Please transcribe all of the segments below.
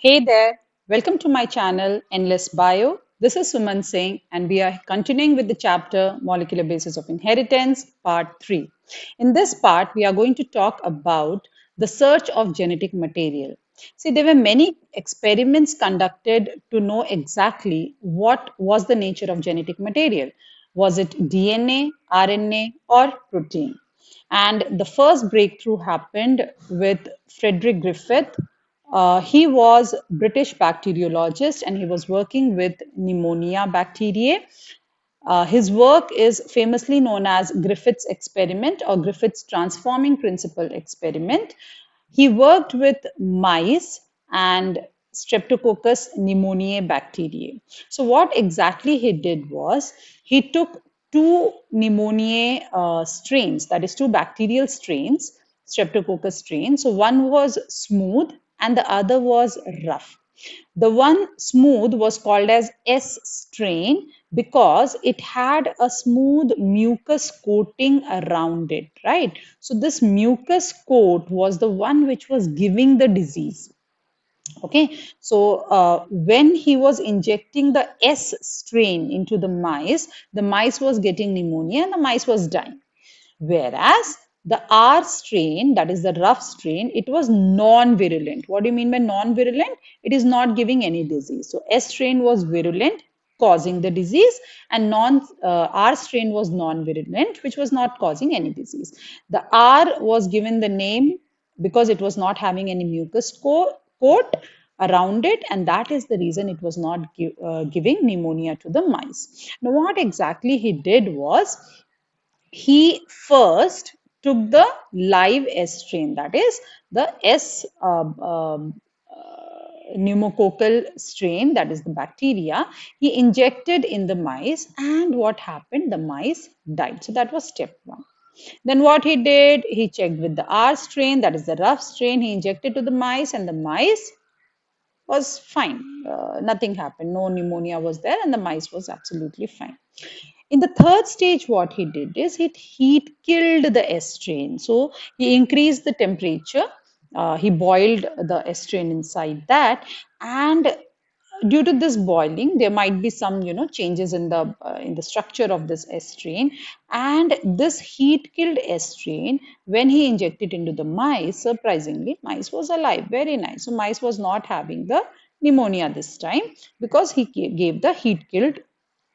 Hey there, welcome to my channel Endless Bio. This is Suman Singh, and we are continuing with the chapter Molecular Basis of Inheritance, Part 3. In this part, we are going to talk about the search of genetic material. See, there were many experiments conducted to know exactly what was the nature of genetic material. Was it DNA, RNA, or protein? And the first breakthrough happened with Frederick Griffith. He was British bacteriologist and he was working with pneumonia bacteriae. His work is famously known as Griffith's experiment or Griffith's transforming principle experiment. He worked with mice and Streptococcus pneumoniae bacteriae. So, what exactly he did was he took two pneumoniae strains, that is, two bacterial strains, Streptococcus strains. So, one was smooth and the other was rough. The one smooth was called as S strain because it had a smooth mucus coating around it, right? So this mucus coat was the one which was giving the disease. Okay, so when he was injecting the S strain into the mice was getting pneumonia and the mice was dying. Whereas the R strain, that is the rough strain, it was non-virulent. What do you mean by non-virulent? It is not giving any disease. So S strain was virulent, causing the disease, and non R strain was non-virulent, which was not causing any disease. The R was given the name because it was not having any mucus coat around it, and that is the reason it was not giving pneumonia to the mice. Now, what exactly he did was he first took the live S strain, that is the S pneumococcal strain, that is the bacteria. He injected in the mice, and what happened? The mice died. So that was step one. Then what he did? He checked with the R strain, that is the rough strain. He injected to the mice, and the mice was fine. Nothing happened. No pneumonia was there, and the mice was absolutely fine. In the third stage, what he did is he heat killed the S strain. So he increased the temperature. He boiled the S strain inside that, and due to this boiling, there might be some changes in the structure of this S strain, and this heat killed S strain. When he injected into the mice, surprisingly, mice was alive. Very nice. So mice was not having the pneumonia this time because he gave the heat killed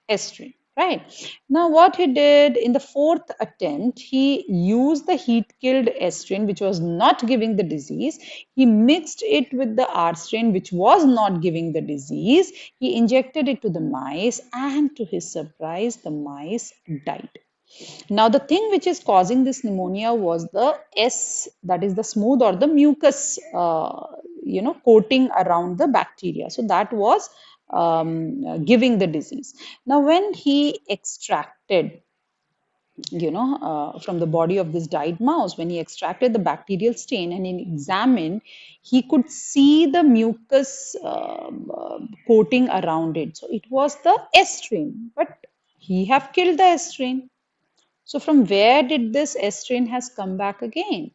estrin, right? Now, what he did in the fourth attempt, he used the heat killed estrin, which was not giving the disease. He mixed it with the R strain, which was not giving the disease. He injected it to the mice, and to his surprise, the mice died. Now, the thing which is causing this pneumonia was the S, that is the smooth or the mucus, coating around the bacteria. So that was giving the disease. Now, when he extracted, from the body of this died mouse, when he extracted the bacterial stain and he examined, he could see the mucus coating around it. So it was the S strain, but he have killed the S strain. So from where did this S strain has come back again?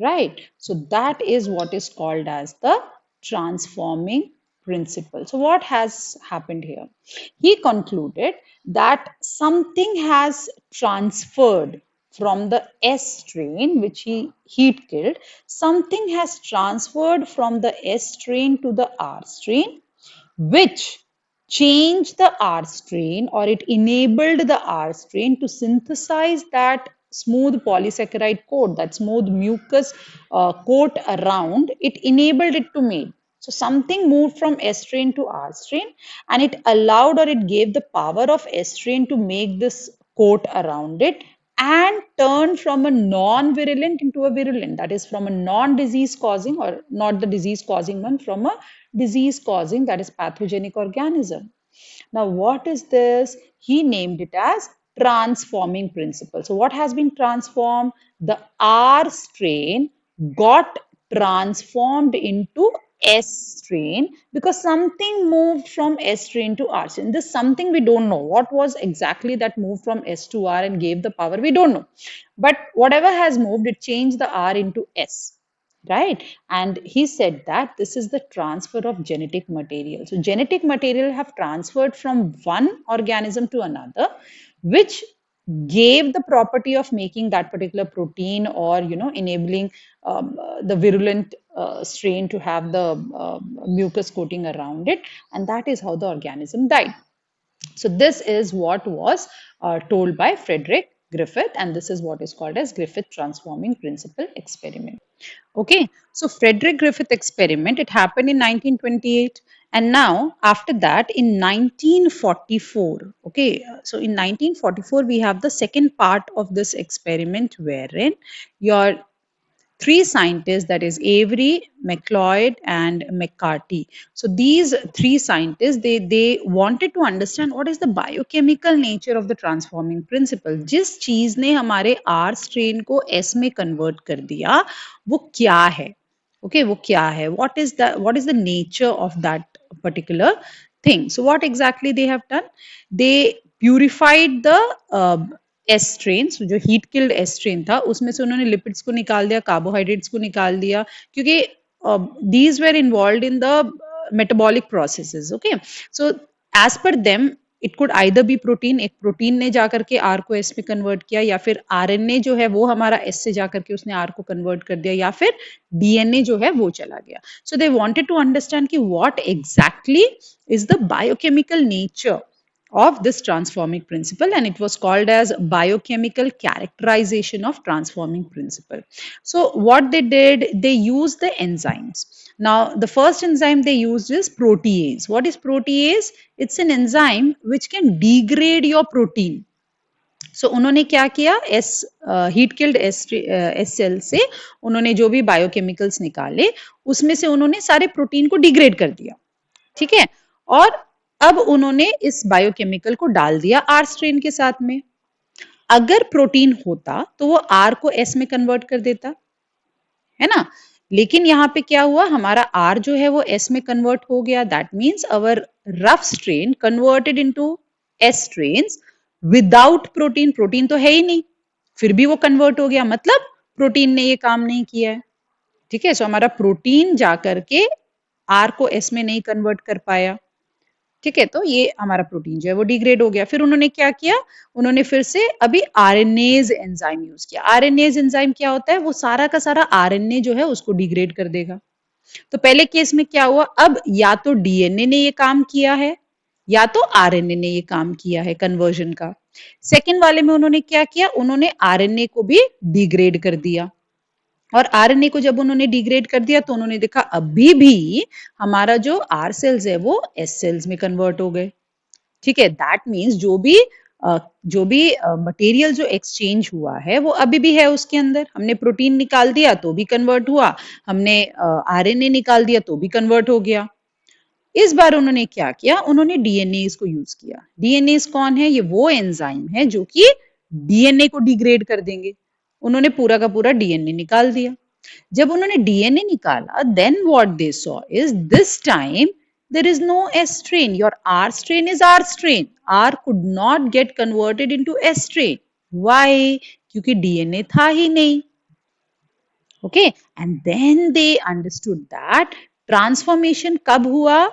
Right. So that is what is called as the transforming principle. So what has happened here? He concluded that something has transferred from the S strain, which he heat killed, something has transferred from the S strain to the R strain, which changed the R strain, or it enabled the R strain to synthesize that smooth polysaccharide coat, that smooth mucus coat around, it enabled it to make. So something moved from S strain to R strain, and it allowed, or it gave the power of S strain to make this coat around it, and turn from a non-virulent into a virulent, that is from a non-disease causing, or not the disease causing one, from a disease causing, that is pathogenic organism. Now, what is this? He named it as transforming principle. So, what has been transformed? The R strain got transformed into S strain because something moved from S strain to R strain. This something we don't know. What was exactly that moved from S to R and gave the power? We don't know. But whatever has moved, it changed the R into S. right? And he said that this is the transfer of genetic material. So genetic material have transferred from one organism to another, which gave the property of making that particular protein, or enabling the virulent strain to have the mucus coating around it, and that is how the organism died. So this is what was told by Frederick Griffith, and this is what is called as Griffith transforming principle experiment. Okay, so Frederick Griffith experiment, it happened in 1928, and now after that in 1944. Okay, so in 1944 we have the second part of this experiment, wherein your three scientists, that is Avery, McLeod, and McCarty. So these three scientists, they wanted to understand what is the biochemical nature of the transforming principle. जिस चीज ने हमारे R strain को S में convert कर दिया, वो क्या है? Okay, वो क्या है? What is the nature of that particular thing? So what exactly they have done? They purified the S strain, जो हीट किल्ड एस स्ट्रेन था, उसमें से उन्होंने लिपिड्स को निकाल दिया, कार्बोहाइड्रेट्स को निकाल दिया, क्योंकि these were involved in the metabolic processes. Okay, so as per them it could either be protein, एक प्रोटीन ने जाकर के आर को एस में कन्वर्ट किया, या फिर आरएनए जो है वो हमारा एस से जाकर के उसने आर को कन्वर्ट कर दिया, या फिर डीएनए जो है वो चला गया. सो दे वांटेड टू अंडरस्टैंड कि what exactly is the biochemical nature of this transforming principle, and it was called as biochemical characterization of transforming principle. So what they did, they used the enzymes. Now the first enzyme they used is protease. What is protease? It's an enzyme which can degrade your protein. So उन्होंने क्या किया, S heat killed S cell से उन्होंने जो भी biochemicals निकाले, उसमें से उन्होंने सारे प्रोटीन को डिग्रेड कर दिया. ठीक है, और अब उन्होंने इस बायोकेमिकल को डाल दिया आर स्ट्रेन के साथ में. अगर प्रोटीन होता तो वो आर को एस में कन्वर्ट कर देता, है ना. लेकिन यहाँ पे क्या हुआ, हमारा आर जो है वो एस में कन्वर्ट हो गया. That means our rough strain converted into S strains without protein. Protein तो है ही नहीं, फिर भी वो कन्वर्ट हो गया, मतलब प्रोटीन ने ये काम नहीं किया है. ठीक है, सो हमारा प्रोटीन जाकर के आर को एस में नहीं कन्वर्ट कर पाया. ठीक है, तो ये हमारा प्रोटीन जो है वो डिग्रेड हो गया. फिर उन्होंने क्या किया, उन्होंने फिर से अभी आरएनएज एंजाइम यूज किया. आरएनएज एंजाइम क्या होता है, वो सारा का सारा आरएनए जो है उसको डिग्रेड कर देगा. तो पहले केस में क्या हुआ, अब या तो डीएनए ने ये काम किया है, या तो आरएनए ने ये काम किया है कन्वर्जन का. सेकेंड वाले में उन्होंने क्या किया, उन्होंने आरएनए को भी डिग्रेड कर दिया. और आरएनए को जब उन्होंने डिग्रेड कर दिया तो उन्होंने देखा अभी भी हमारा जो आर सेल्स है वो एस सेल्स में कन्वर्ट हो गए. ठीक है, दैट मीन्स जो भी मटेरियल जो एक्सचेंज हुआ है वो अभी भी है उसके अंदर. हमने प्रोटीन निकाल दिया तो भी कन्वर्ट हुआ, हमने आरएनए निकाल दिया तो भी कन्वर्ट हो गया. इस बार उन्होंने क्या किया, उन्होंने डीएनए को यूज किया. डीएनए कौन है, ये वो एंजाइम है जो कि डीएनए को डिग्रेड कर देंगे. उन्होंने पूरा का पूरा डीएनए निकाल दिया. जब उन्होंने डीएनए निकाला, then what they saw is this time there is no S strain. Your R strain is R strain. R could not get converted into S strain. Why? क्योंकि DNA था ही नहीं. Okay, and then they understood that transformation कब हुआ,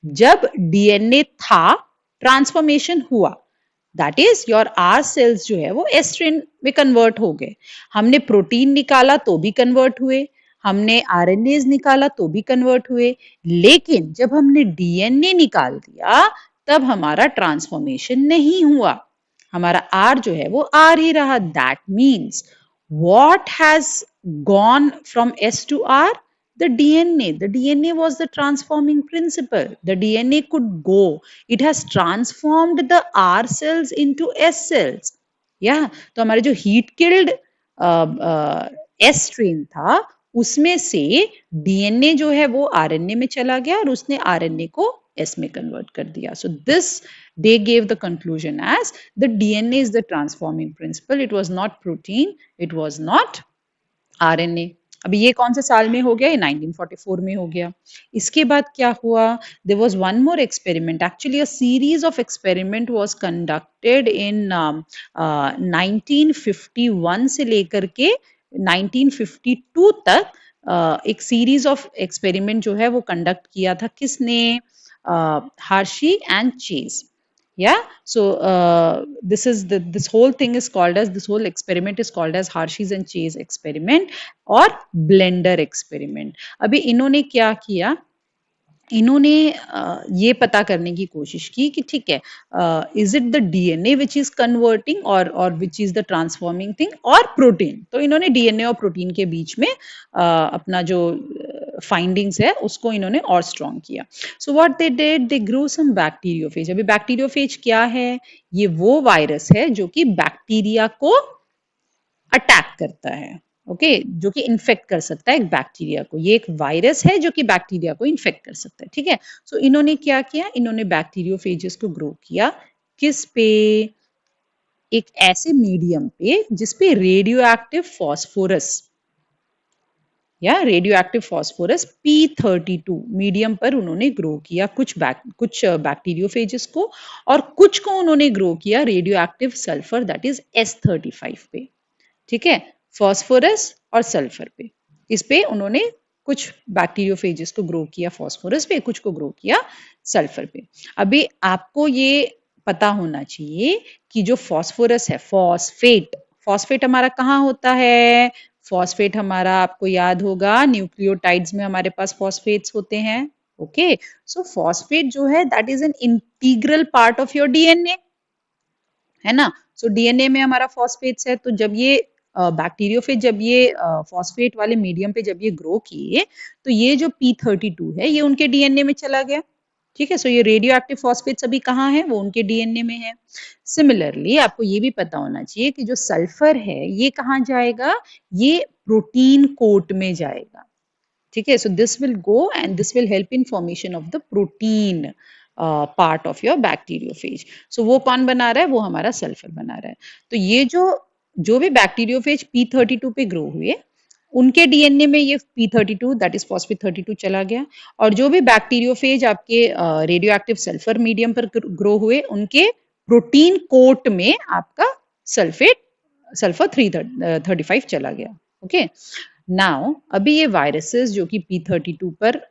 जब DNA था, transformation हुआ. That is your R cells जो है वो एस स्ट्रेन में कन्वर्ट हो गए. हमने प्रोटीन निकाला तो भी कन्वर्ट हुए, हमने आरएनए निकाला तो भी कन्वर्ट हुए, लेकिन जब हमने डीएनए निकाल दिया तब हमारा ट्रांसफॉर्मेशन नहीं हुआ. हमारा आर जो है वो आर ही रहा. That means what has gone from S to R? The DNA. The DNA was the transforming principle. The DNA could go. It has transformed the R cells into S cells. Yeah. तो हमारे जो heat killed S strain था, उसमें से DNA जो है वो RNA में चला गया और उसने RNA को S में convert कर दिया. So this they gave the conclusion as the DNA is the transforming principle. It was not protein. It was not RNA. अभी ये कौन से साल में हो गया, ये 1944 में हो गया. इसके बाद क्या हुआ, there was one more experiment. Actually a series of experiment was conducted in 1951 से लेकर के 1952 तक एक सीरीज ऑफ एक्सपेरिमेंट जो है वो कंडक्ट किया था किसने, Hershey and Chase. Yeah, so this whole thing is called as, this whole experiment is called as Hershey's and Chase experiment और blender experiment. अभी इन्होंने क्या किया, इन्होंने ये पता करने की कोशिश की कि ठीक है, is it the DNA which is converting or which is the transforming thing or protein. तो इन्होंने डीएनए और प्रोटीन के बीच में अपना जो फाइंडिंग्स है उसको इन्होंने और स्ट्रॉन्ग किया. So what they did, they grew some bacteriophage. अभी बैक्टीरियोफेज क्या है, ये वो वायरस है जो कि बैक्टीरिया को अटैक करता है. ओके, जो कि इन्फेक्ट कर सकता है एक बैक्टीरिया को. ये एक वायरस है जो कि बैक्टीरिया को इन्फेक्ट कर सकता है. ठीक है, सो इन्होंने क्या किया, इन्होंने बैक्टीरियोफेजेस को ग्रो किया किस पे, एक ऐसे मीडियम पे जिसपे रेडियो एक्टिव फॉस्फोरस या radio active phosphorus P32 medium पर उन्होंने ग्रो किया कुछ बैक्टीरियोफेजेस को, और कुछ को उन्होंने ग्रो किया radio active sulphur that is S35 पे. ठीक है, फॉस्फोरस और सल्फर पे, इस पे उन्होंने कुछ बैक्टीरियोफेजेस को ग्रो किया फॉस्फोरस पे, कुछ को ग्रो किया सल्फर पे. अभी आपको ये पता होना चाहिए कि जो फॉस्फोरस है, फॉस्फेट, फॉस्फेट हमारा कहाँ होता है, फॉस्फेट हमारा आपको याद होगा न्यूक्लियोटाइड्स में हमारे पास फॉस्फेट्स होते हैं. ओके, सो फॉस्फेट जो है that is an integral part of your DNA, है ना. सो डीएनए में हमारा फॉस्फेट्स है, तो जब ये बैक्टीरियोफेज जब ये फॉस्फेट वाले मीडियम पे जब ये ग्रो किए, तो ये जो P32 है ये उनके डीएनए में चला गया. ठीक है, सो ये रेडियो एक्टिव फॉस्फेट्स अभी कहाँ है, वो उनके डीएनए में है. सिमिलरली आपको ये भी पता होना चाहिए कि जो सल्फर है ये कहाँ जाएगा, ये प्रोटीन कोट में जाएगा. ठीक है, so this will go and this will help in formation of the protein part of your bacteriophage. So वो कौन बना रहा है, वो हमारा सल्फर बना रहा है. तो ये जो भी बैक्टीरियोफेज P32 पे ग्रो हुए, उनके डीएनए में ये P32 दैट इज फॉस्फेट 32 चला गया, और जो भी बैक्टीरियोफेज आपके रेडियो एक्टिव सल्फर मीडियम पर ग्रो हुए, उनके प्रोटीन कोट में आपका सल्फर 335 चला गया. ओके, नाउ अभी ये वायरसेस जो कि P32 पर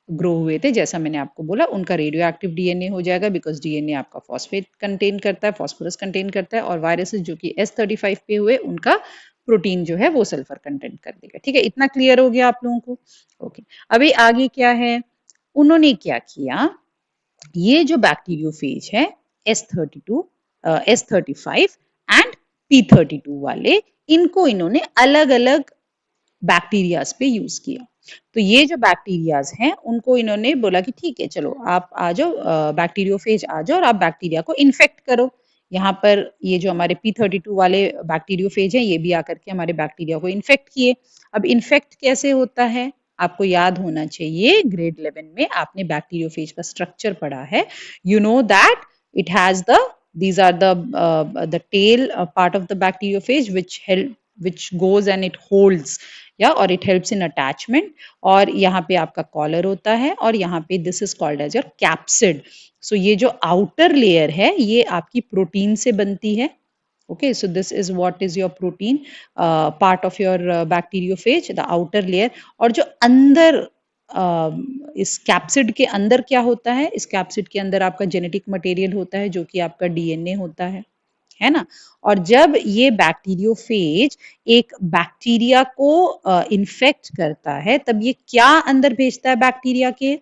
ग्रो हुए थे, जैसा मैंने आपको बोला, उनका रेडियो एक्टिव डीएनए हो जाएगा, बिकॉज डीएनए आपका फॉस्फेट कंटेन करता है, फॉस्फोरस कंटेन करता है, और वायरसेस जो कि S35 पे हुए उनका प्रोटीन जो है वो सल्फर कंटेंट कर देगा. ठीक है, इतना क्लियर हो गया आप लोगों को. ओके, अभी आगे क्या है, उन्होंने क्या किया, ये जो बैक्टीरियोफेज है S32, S35 एंड P32 वाले, इनको इन्होंने अलग अलग बैक्टीरियाज पे यूज किया. तो ये जो बैक्टीरियाज हैं उनको इन्होंने बोला कि ठीक है चलो आप आ जाओ, बैक्टीरियोफेज आ जाओ और आप बैक्टीरिया को इन्फेक्ट करो. यहाँ पर ये जो हमारे P32 वाले बैक्टीरियोफेज हैं ये भी आकर के हमारे बैक्टीरिया को इन्फेक्ट किए. अब इन्फेक्ट कैसे होता है, आपको याद होना चाहिए, ग्रेड 11 में आपने बैक्टीरियोफेज का स्ट्रक्चर पढ़ा है. You know that it has these are the tail part of the bacteriophage which goes and it holds, या और इट हेल्प्स इन अटैचमेंट, और यहाँ पे आपका कॉलर होता है, और यहाँ पे this is called as your capsid. So ये जो आउटर लेयर है ये आपकी प्रोटीन से बनती है. Okay, so this is what is your protein part of your bacteriophage, the outer layer. और जो अंदर इस कैप्सिड के अंदर क्या होता है, इस कैप्सिड के अंदर आपका जेनेटिक मटेरियल होता है जो कि आपका डीएनए होता है ना. और जब ये बैक्टीरियोफेज एक बैक्टीरिया को इन्फेक्ट करता है, तब ये क्या अंदर भेजता है बैक्टीरिया के,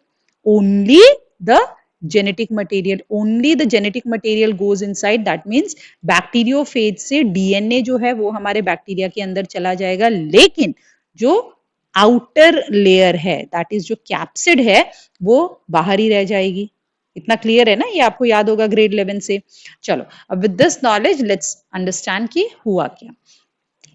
only the genetic material, only the genetic material goes inside. That means bacteriophage से डीएनए जो है वो हमारे बैक्टीरिया के अंदर चला जाएगा, लेकिन जो आउटर लेयर है दैट इज जो कैप्सिड है वो बाहर ही रह जाएगी. इतना क्लियर है ना, ये आपको याद होगा ग्रेड 11 से. चलो, अब with this knowledge let's understand कि हुआ क्या.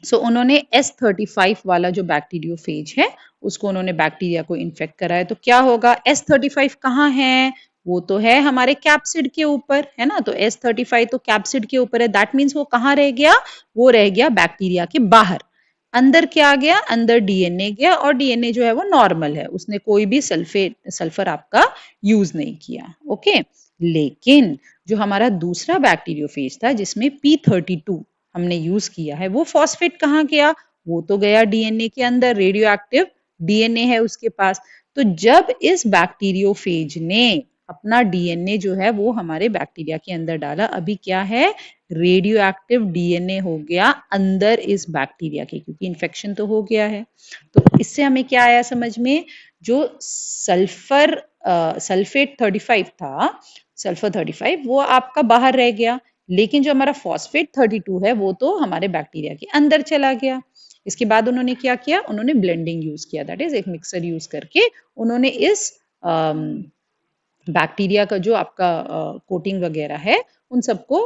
सो उन्होंने S35 वाला जो बैक्टीरियोफेज है उसको उन्होंने बैक्टीरिया को इन्फेक्ट कराया. तो क्या होगा, S35 कहाँ है, वो तो है हमारे कैप्सिड के ऊपर, है ना. तो S35 तो कैप्सिड के ऊपर है, दैट मीन्स वो कहाँ रह गया, वो रह गया बैक्टीरिया के बाहर. अंदर क्या गया, अंदर डीएनए गया, और डीएनए जो है वो नॉर्मल है, उसने कोई भी सल्फर आपका यूज नहीं किया. ओके, लेकिन जो हमारा दूसरा बैक्टीरियोफेज था जिसमें P32 हमने यूज किया है, वो फॉस्फेट कहाँ गया, वो तो गया डीएनए के अंदर रेडियो एक्टिव डीएनए है उसके पास। तो जब इस बैक्टीरियोफेज ने अपना डीएनए जो है वो हमारे बैक्टीरिया के अंदर डाला, अभी क्या है, रेडियो एक्टिव डीएनए हो गया अंदर इस बैक्टीरिया के, क्योंकि इन्फेक्शन तो हो गया है। तो इससे हमें क्या आया समझ में, जो सल्फेट 35 था, सल्फर 35 वो आपका बाहर रह गया, लेकिन जो हमारा फॉस्फेट 32 है वो तो हमारे बैक्टीरिया के अंदर चला गया। इसके बाद उन्होंने क्या किया, उन्होंने ब्लेंडिंग यूज किया, दैट इज एक मिक्सर यूज करके उन्होंने इस बैक्टीरिया का जो आपका कोटिंग वगैरह है उन सबको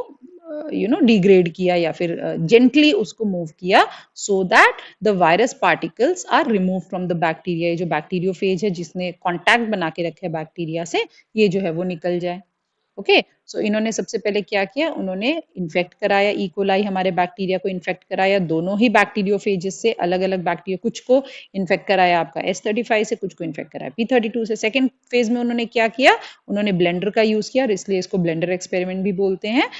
डिग्रेड किया या फिर जेंटली उसको मूव किया, so that the virus particles are remove from the bacteria. जो बैक्टीरियोफेज है जिसने कांटेक्ट बना के रखे बैक्टीरिया से, ये जो है वो निकल जाए। ओके, सो इन्होंने सबसे पहले क्या किया, उन्होंने इन्फेक्ट कराया, इकोलाई हमारे बैक्टीरिया को इन्फेक्ट कराया, दोनों ही बैक्टीरियोफेजेस से अलग अलग बैक्टीरिया, कुछ को इन्फेक्ट कराया आपका S35 से, कुछ को इन्फेक्ट कराया P32 से। सेकेंड फेज में उन्होंने क्या किया, उन्होंने ब्लेंडर का यूज किया, और इसलिए इसको ब्लेंडर एक्सपेरिमेंट भी बोलते हैं,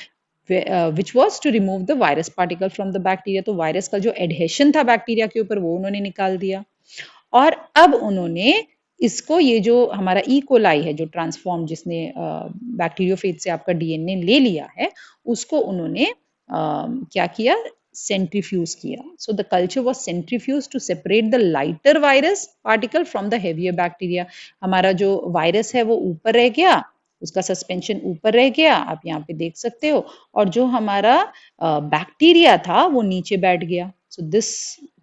which was to remove the virus particle from the bacteria. तो वायरस का जो एडहेशन था बैक्टीरिया के ऊपर वो उन्होंने निकाल दिया। और अब उन्होंने इसको, ये जो हमारा कोलाई है जो ट्रांसफॉर्म, जिसने बैक्टीरियोफेज से आपका डीएनए ले लिया है, उसको उन्होंने क्या किया, सेंट्रीफ्यूज किया। So the culture was centrifuge to separate the lighter virus particle from the heavier bacteria. हमारा जो वायरस है वो ऊपर रह गया, उसका सस्पेंशन ऊपर रह गया, आप यहाँ पे देख सकते हो, और जो हमारा बैक्टीरिया था वो नीचे बैठ गया। सो दिस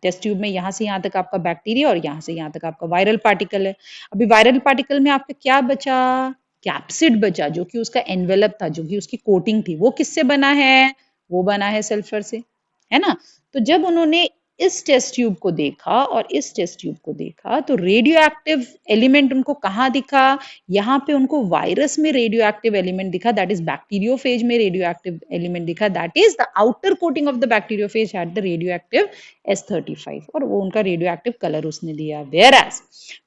टेस्ट ट्यूब में यहाँ से यहाँ तक आपका बैक्टीरिया और यहाँ से यहाँ तक आपका वायरल पार्टिकल है। अभी वायरल पार्टिकल में आपका क्या बचा, कैप्सिड बचा, जो कि उसका एनवेलप था, जो कि उसकी कोटिंग थी, वो किससे बना है, वो बना है सल्फर से, है ना। तो जब उन्होंने इस टेस्ट ट्यूब को देखा और इस टेस्ट ट्यूब को देखा, तो रेडियो एक्टिव एलिमेंट उनको कहाँ दिखा, यहाँ पे उनको वायरस में रेडियो एक्टिव एलिमेंट दिखा, दैट इज बैक्टीरियोफेज में रेडियो एक्टिव एलिमेंट दिखा, that is the outer coating of the bacteriophage had the radio active S35, और वो उनका रेडियो एक्टिव कलर उसने दिया। वेयर एज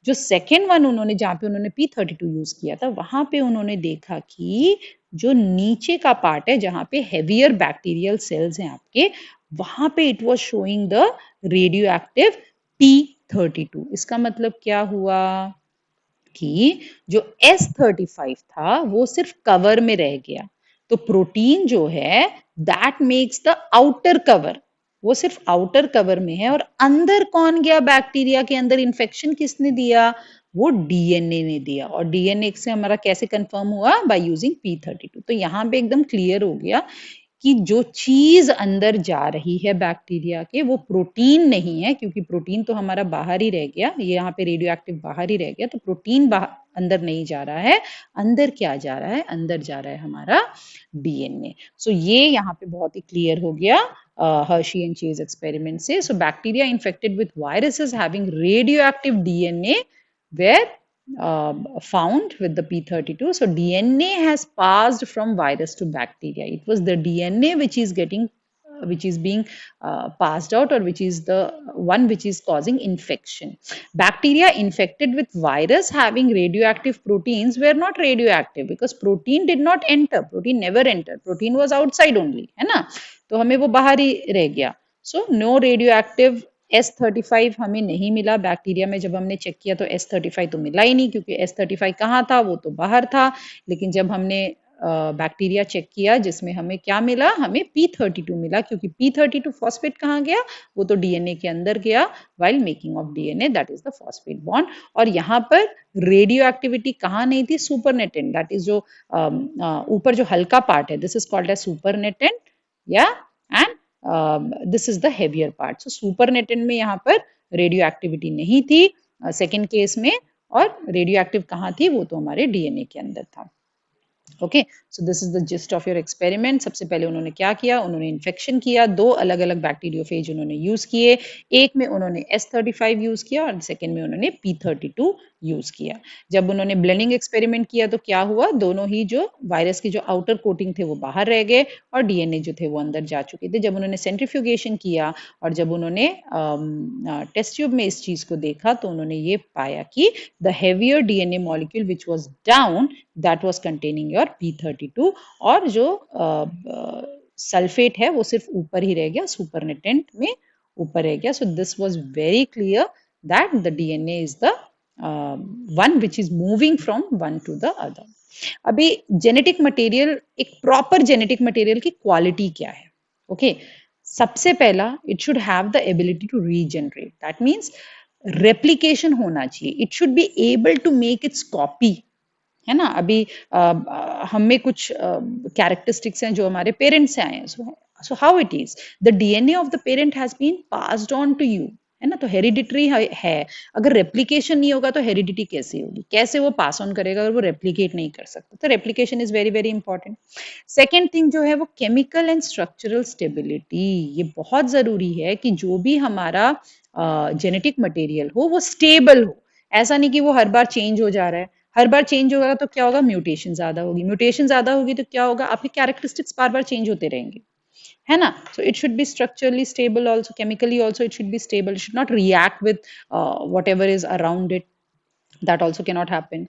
जो सेकेंड वन उन्होंने, जहाँ पे उन्होंने P32 यूज किया था, वहां पे उन्होंने देखा कि जो नीचे का पार्ट है जहाँ पे हेवियर बैक्टीरियल सेल्स हैं आपके, वहां पे it was showing the radio active P32। इसका मतलब क्या हुआ कि जो S35 था वो सिर्फ कवर में रह गया। तो प्रोटीन जो है that makes the outer cover, वो सिर्फ आउटर कवर में है, और अंदर कौन गया, बैक्टीरिया के अंदर इन्फेक्शन किसने दिया, वो डीएनए ने दिया। और डीएनए से हमारा कैसे कंफर्म हुआ, बाय यूजिंग P32। तो यहाँ पे एकदम क्लियर हो गया कि जो चीज अंदर जा रही है बैक्टीरिया के, वो प्रोटीन नहीं है, क्योंकि प्रोटीन तो हमारा बाहर ही रह गया, ये यहाँ पे रेडियो एक्टिव बाहर ही रह गया, तो प्रोटीन बाहर अंदर नहीं जा रहा है। अंदर क्या जा रहा है, अंदर जा रहा है हमारा डीएनए। सो ये यहाँ पे बहुत ही क्लियर हो गया हर्शी एंड चेज एक्सपेरिमेंट से। So bacteria infected with viruses having radio active DNA were found with the P32. So DNA has passed from virus to bacteria. It was the DNA which is which is being passed out, or which is the one which is causing infection. Bacteria infected with virus having radioactive proteins were not radioactive because protein did not enter. Protein never entered. Protein was outside only, है ना? तो हमें वो बाहर ही रह गया. So no radioactive S35 हमें नहीं मिला बैक्टीरिया में। जब हमने चेक किया तो S35 तो मिला ही नहीं, क्योंकि S35 कहाँ था, वो तो बाहर था। लेकिन जब हमने बैक्टीरिया चेक किया जिसमें हमें क्या मिला, हमें P32 मिला, क्योंकि P32 फॉस्फेट कहाँ गया, वो तो डीएनए के अंदर गया while making of DNA, that is the phosphate bond. और यहाँ पर रेडियो एक्टिविटी कहाँ नहीं थी, सुपरनेटेंट, दैट इज जो ऊपर जो हल्का पार्ट है, this is called as supernatant, या and this is the heavier part. So supernatant में यहाँ पर रेडियो एक्टिविटी नहीं थी सेकेंड केस में, और रेडियो एक्टिव कहाँ थी, वो तो हमारे डीएनए के अंदर था। Okay, so this is the gist of your experiment. सबसे पहले उन्होंने क्या किया, उन्होंने इन्फेक्शन किया, दो अलग अलग बैक्टीरियोफेज उन्होंने यूज किए, एक में उन्होंने S35 यूज किया और सेकेंड में उन्होंने P32 यूज किया। जब उन्होंने ब्लेंडिंग एक्सपेरिमेंट किया तो क्या हुआ, दोनों ही जो वायरस की जो आउटर कोटिंग थे वो बाहर रह गए और डीएनए जो थे वो अंदर जा चुके थे। जब उन्होंने सेंट्रीफ्यूगेशन किया और जब उन्होंने टेस्ट ट्यूब में इस चीज को देखा तो उन्होंने ये पाया कि the heavier DNA molecule which was down, that was containing your P32, और जो सल्फेट है वो सिर्फ ऊपर ही रह गया, सुपरनेटेंट में ऊपर रह गया। So this was very clear that the DNA is the one which is moving from one to the other. अभी जेनेटिक मटेरियल, एक प्रॉपर जेनेटिक मटेरियल की क्वालिटी क्या है? ओके, सबसे पहला, it should have the ability to regenerate, that means replication होना चाहिए, it should be able to make its copy, है ना? अभी हम में कुछ कैरेक्टरिस्टिक्स हैं जो हमारे पेरेंट्स से आए हैं, so how it is, the DNA of the parent has been passed on to you, है ना? तो हेरिडिटरी है। अगर रेप्लिकेशन नहीं होगा तो हेरिडिटी कैसे होगी? कैसे वो पास ऑन करेगा अगर वो रेप्लिकेट नहीं कर सकता? तो replication is very very important. Second thing जो है वो केमिकल एंड स्ट्रक्चरल स्टेबिलिटी, ये बहुत जरूरी है कि जो भी हमारा जेनेटिक मटेरियल हो वो स्टेबल हो। ऐसा नहीं कि वो हर बार चेंज हो जा रहा है, हर बार चेंज होगा तो क्या होगा? म्यूटेशन ज्यादा होगी, म्यूटेशन ज्यादा होगी तो क्या होगा? आपके कैरेक्टरिस्टिक्स बार बार चेंज होते रहेंगे, है ना? So it should be structurally stable, also chemically also it should be stable, it should not react with whatever is around it, that also cannot happen.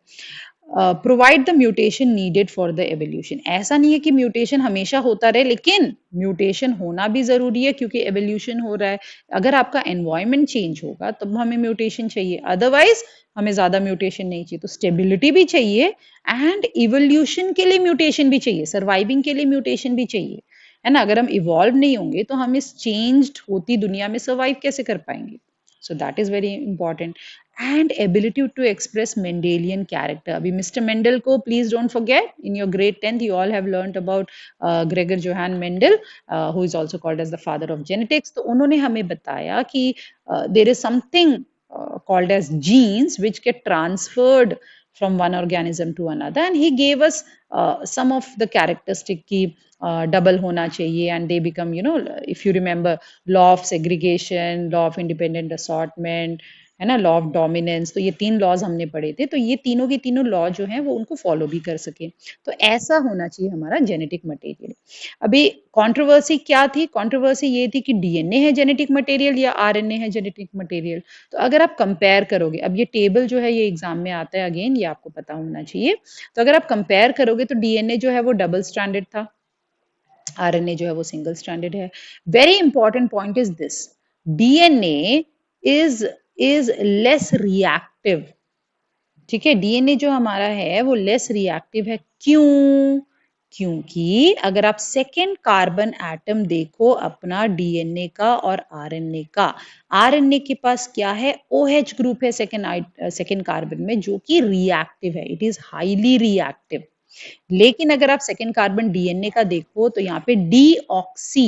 Provide the mutation needed for the evolution, ऐसा नहीं है कि mutation हमेशा होता रहे, लेकिन mutation होना भी जरूरी है क्योंकि एवोल्यूशन हो रहा है। अगर आपका एनवायरमेंट चेंज होगा तब हमें म्यूटेशन चाहिए, अदरवाइज हमें ज्यादा म्यूटेशन नहीं चाहिए। तो स्टेबिलिटी भी चाहिए एंड इवोल्यूशन के लिए म्यूटेशन भी चाहिए, सर्वाइविंग के लिए म्यूटेशन भी चाहिए, है ना? अगर हम इवॉल्व नहीं होंगे तो हम इस चेंज्ड होती दुनिया में सर्वाइव कैसे कर पाएंगे? So that is very important. And ability to express Mendelian character. अभी Mr. Mendel को please don't forget, in your grade 10th you all have learnt about Gregor Johann Mendel, who is also called as the father of genetics. तो उन्होंने हमें बताया कि there is something called as genes which get transferred from one organism to another, and he gave us some of the characteristic की double होना चाहिए, and they become, you know, if you remember, law of segregation, law of independent assortment, है ना, law of dominance. तो ये तीन laws हमने पढ़े थे, तो ये तीनों के तीनों लॉ जो हैं वो उनको फॉलो भी कर सके। तो ऐसा होना चाहिए हमारा जेनेटिक मटेरियल। अभी कंट्रोवर्सी क्या थी? कंट्रोवर्सी ये थी कि डीएनए है जेनेटिक मटेरियल या आरएनए है जेनेटिक मटेरियल। तो अगर आप कंपेयर करोगे, अब ये टेबल जो है ये एग्जाम में आता है, अगेन ये आपको पता होना चाहिए। तो अगर आप कंपेयर करोगे तो डीएनए जो है वो डबल स्ट्रैंडेड था, आरएनए जो है वो सिंगल स्ट्रैंडेड है। Very important point is this, DNA is less reactive, ठीक है? डीएनए जो हमारा है वो लेस रिएक्टिव है। क्यों? क्योंकि अगर आप सेकेंड कार्बन एटम देखो अपना डीएनए का और आरएनए का, आरएनए के पास क्या है? ओएच ग्रुप है सेकेंड कार्बन में, जो कि रिएक्टिव है, इट इज हाईली रिएक्टिव। लेकिन अगर आप सेकेंड कार्बन डीएनए का देखो तो यहाँ पे डीऑक्सी,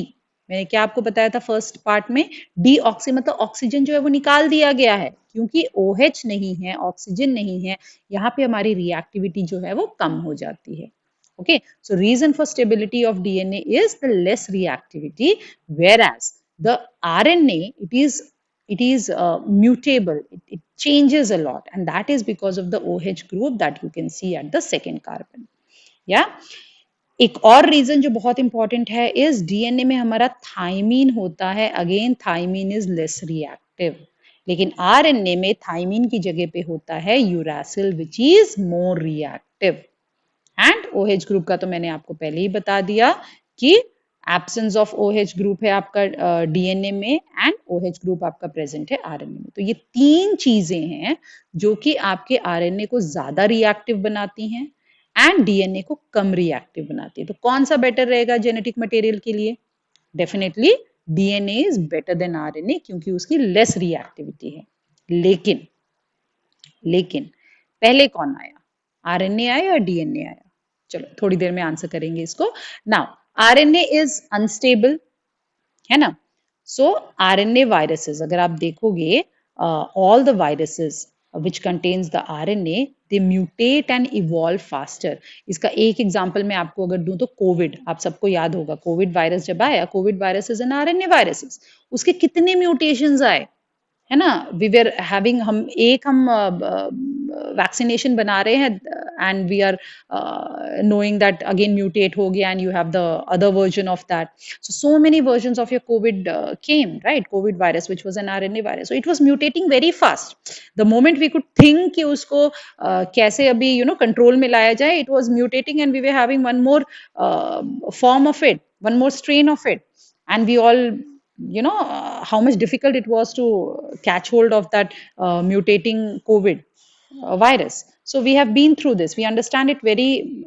मैंने क्या आपको बताया था फर्स्ट पार्ट में? डीऑक्सी मतलब ऑक्सीजन जो है वो निकाल दिया गया है, क्योंकि OH नहीं है, ऑक्सीजन नहीं है, यहाँ पे हमारी रिएक्टिविटी जो है वो कम हो जाती है। Okay, so reason for stability of DNA is the less reactivity, whereas the RNA, it is mutable, it changes a lot, and that is because of the OH group that you can see at the second carbon. या एक और reason जो बहुत important है, इस DNA में हमारा thymine होता है, again thymine is less reactive, लेकिन आरएनए में थाइमीन की जगह पे होता है uracil which is more reactive. And OH group का तो मैंने आपको पहले ही बता दिया कि एब्सेंस ऑफ OH ग्रुप है आपका डीएनए में, एंड OH ग्रुप आपका प्रेजेंट है आरएनए में। तो ये तीन चीजें हैं जो कि आपके आरएनए को ज्यादा रिएक्टिव बनाती हैं एंड डीएनए को कम रिएक्टिव बनाती है। तो कौन सा बेटर रहेगा जेनेटिक मटेरियल के लिए? Definitely DNA is better than RNA, क्योंकि उसकी लेस रिएक्टिविटी है। लेकिन लेकिन पहले कौन आया? आरएनए आया या डीएनए आया? चलो थोड़ी देर में आंसर करेंगे इसको। नाउ आरएनए इज अनस्टेबल, है ना? सो आरएनए वायरसेस, अगर आप देखोगे all the viruses which contains the RNA, they mutate and evolve faster. इसका एक एग्जांपल मैं आपको अगर दूं तो कोविड, आप सबको याद होगा कोविड वायरस जब आया, COVID virus is an RNA viruses, उसके कितने म्यूटेशंस आए, है ना? वी वर हैविंग, हम वैक्सीनेशन बना रहे हैं and we are knowing that again mutate हो गया and you have the other version of that. So many versions of your COVID came, right? COVID virus which was an RNA virus, so it was mutating very fast. The moment we could think कि उसको कैसे अभी control में लाया जाए, it was mutating and we were having one more form of it, one more strain of it, and we all how much difficult it was to catch hold of that mutating COVID virus. So we have been through this. We understand it very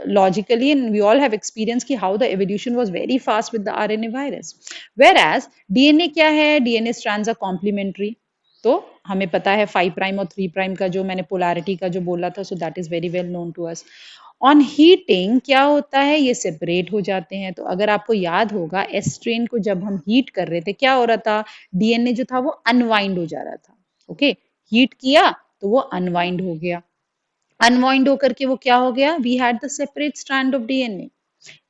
logically, and we all have experienced ki how the evolution was very fast with the RNA virus. Whereas DNA क्या है? DNA strands are complementary. तो हमें पता है 5 prime और 3 prime का जो मैंने पोलैरिटी का जो बोला था, so that is very well known to us. On heating क्या होता है, ये सेपरेट हो जाते हैं. तो अगर आपको याद होगा, एस स्ट्रेन को जब हम हीट कर रहे थे, क्या हो रहा था, डीएनए जो था वो अनवाइंड हो जा रहा था. ओके, हीट किया तो वो अनवाइंड हो गया. अनवाइंड होकर के वो क्या हो गया, we had the separate strand of DNA.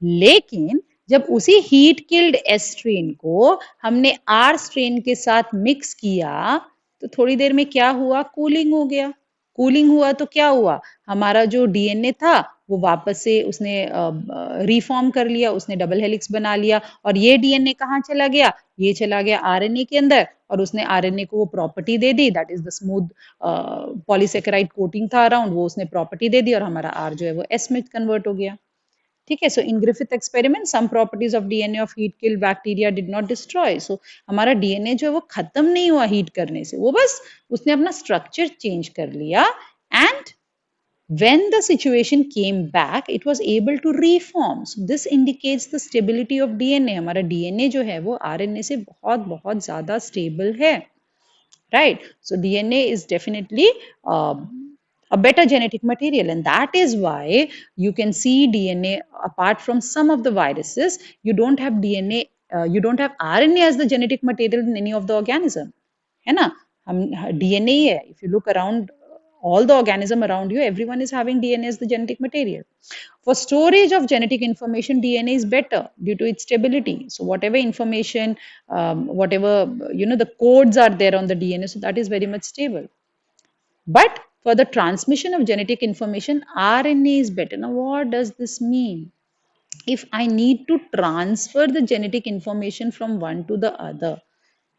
लेकिन जब उसी हीट किल्ड एस स्ट्रेन को हमने आर स्ट्रेन के साथ मिक्स किया, तो थोड़ी देर में क्या हुआ, कूलिंग हो गया. कूलिंग हुआ तो क्या हुआ, हमारा जो डीएनए था वो वापस से उसने रिफॉर्म कर लिया, उसने डबल हेलिक्स बना लिया. और ये डीएनए कहाँ चला गया, ये चला गया आरएनए के अंदर, और उसने आरएनए को वो property they the, that is the smooth polysaccharide coating था अराउंड, वो उसने प्रॉपर्टी दे दी, और हमारा आर जो है वो एस में कन्वर्ट हो गया. ठीक है. So in Griffith experiment some properties of DNA of heat killed bacteria did not destroy. So हमारा डीएनए जो है वो खत्म नहीं हुआ हीट करने से, वो बस उसने अपना स्ट्रक्चर चेंज कर लिया. And when the situation came back, it was able to reform. So this indicates the stability of DNA. हमारा DNA जो है वो RNA से बहुत बहुत ज़्यादा stable है. Right? So DNA is definitely a better genetic material, and that is why you can see DNA apart from some of the viruses. You don't have DNA, you don't have RNA as the genetic material in any of the organism. है ना, हम DNA ही है. If you look around all the organism around you, everyone is having DNA as the genetic material. For storage of genetic information, DNA is better due to its stability. So whatever information, whatever, the codes are there on the DNA, so that is very much stable. But for the transmission of genetic information, RNA is better. Now, what does this mean? If I need to transfer the genetic information from one to the other,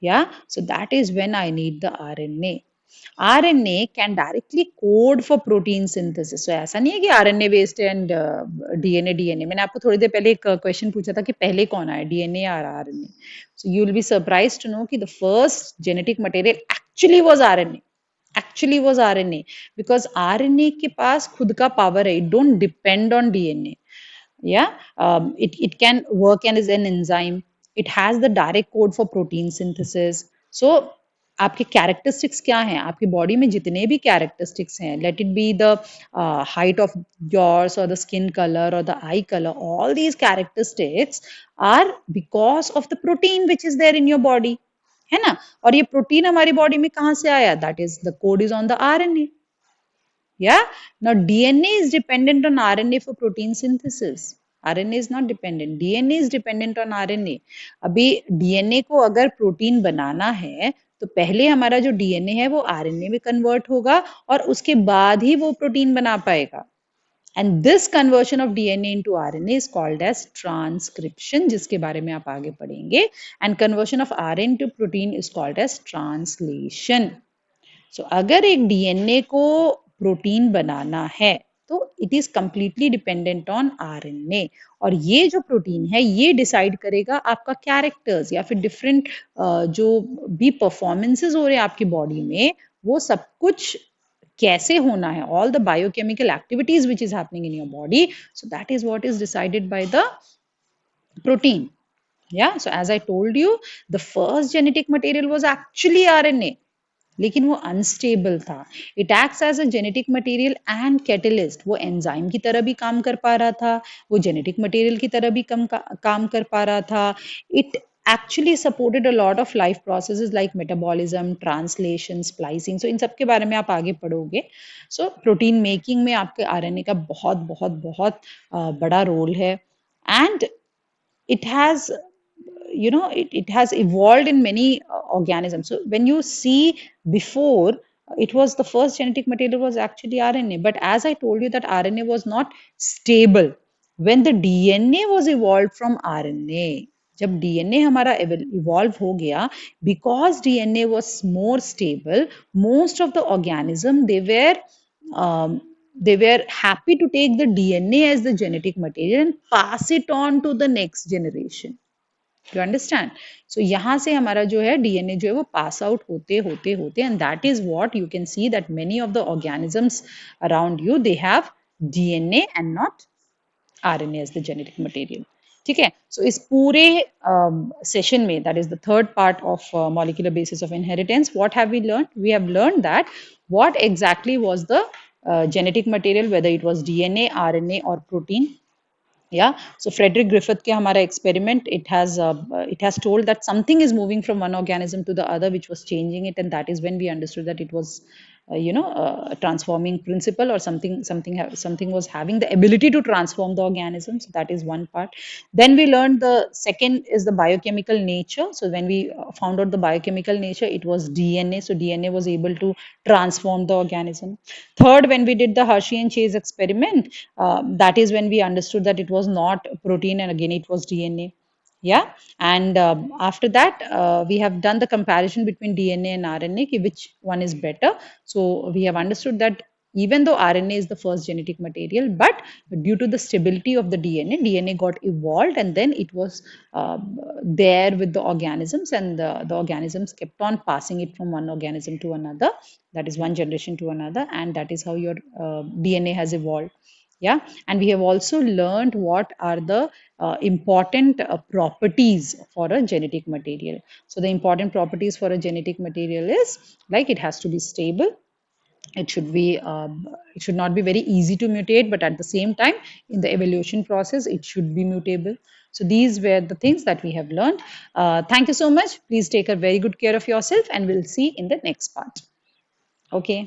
yeah, so that is when I need the RNA. RNA can directly code for protein synthesis. So ऐसा नहीं है कि RNA based and DNA. मैंने आपको थोड़ी देर पहले एक question पूछा था कि पहले कौन आया, DNA or RNA. So you will be surprised to know कि the first genetic material actually was RNA. Because RNA के पास खुद का power है. It don't depend on DNA. Yeah, it can work and is an enzyme. It has the direct code for protein synthesis. So आपके characteristics क्या हैं, आपकी body में जितने भी कैरेक्टरिस्टिक्स हैं, let it be the height of yours और the skin colour और the eye colour, all these characteristics are because of the protein which is there in your body, है ना. और ये प्रोटीन हमारी बॉडी में कहाँ से आया, that is the code is on the RNA. Yeah. Now DNA is dependent on RNA for protein synthesis. RNA is not dependent. DNA is dependent on RNA. अभी DNA को अगर प्रोटीन बनाना है तो पहले हमारा जो DNA है वो RNA में कन्वर्ट होगा और उसके बाद ही वो प्रोटीन बना पाएगा. And this conversion of DNA into RNA is called as transcription, जिसके बारे में आप आगे पढ़ेंगे. And conversion of RNA to protein is called as translation. So अगर एक DNA को प्रोटीन बनाना है तो it is completely dependent on RNA. और ये जो प्रोटीन है ये डिसाइड करेगा आपका कैरेक्टर्स या फिर डिफरेंट जो भी परफॉर्मेंसेस हो रहे हैं आपकी बॉडी में, वो सब कुछ कैसे होना है, all the biochemical activities which is happening in your body. So that is what is decided by the protein. Yeah, so as I told you, the first genetic material was actually RNA. लेकिन वो unstable था. It acts as a genetic material and catalyst. वो enzyme की तरह भी काम कर पा रहा था, वो जेनेटिक मटेरियल की तरह भी काम कर पा रहा था. It actually supported a lot of life processes like metabolism, translation, splicing. So इन सब के बारे में आप आगे पढ़ोगे. So प्रोटीन मेकिंग में आपके RNA का बहुत बहुत बहुत बड़ा रोल है. And it has it has evolved in many organisms. So when you see before, it was the first genetic material was actually RNA, but as I told you that RNA was not stable. When the DNA was evolved from RNA, जब DNA हमारा evolve हो गया, because DNA was more stable, most of the organism they were happy to take the DNA as the genetic material and pass it on to the next generation. You understand? So यहाँ से हमारा जो है DNA जो है वो pass out होते होते होते, and that is what you can see that many of the organisms around you they have DNA and not RNA as the genetic material. ठीक है, सो इस पूरे सेशन में, that is the third part of molecular basis of inheritance, what have we learn? We have learn that what exactly was the genetic material, whether it was DNA, RNA or protein. Yeah, so Frederick Griffith ke hamara experiment, it has told that something is moving from one organism to the other, which was changing it, and that is when we understood that it was a transforming principle, or something was having the ability to transform the organism. So that is one part. Then we learned the second is the biochemical nature. So when we found out the biochemical nature, it was DNA. So DNA was able to transform the organism. Third, when we did the Hershey and Chase experiment, that is when we understood that it was not protein, and again it was DNA. Yeah, and after that, we have done the comparison between DNA and RNA, ki which one is better. So we have understood that even though RNA is the first genetic material, but due to the stability of the DNA got evolved, and then it was there with the organisms, and the organisms kept on passing it from one organism to another. That is one generation to another, and that is how your DNA has evolved. Yeah, and we have also learned what are the important properties for a genetic material. So the important properties for a genetic material is, like, it has to be stable, it should not be very easy to mutate, but at the same time, in the evolution process, it should be mutable. So these were the things that we have learned. Thank you so much. Please take a very good care of yourself, and we'll see in the next part. Okay.